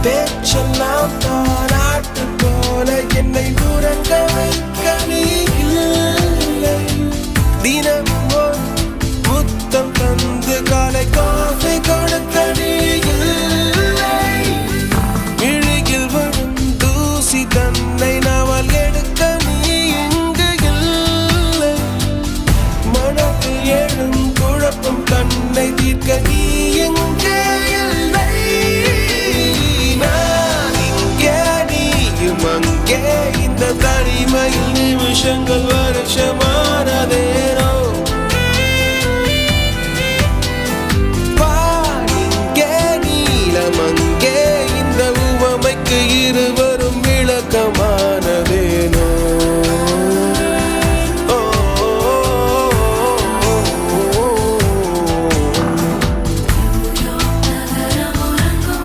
பேச்செல்லாம் தாராட்டு போல என்னை உறங்க வைக்க நீ இல்லை. தினமும் ஒரு முத்தம் தந்து காலை காஃபி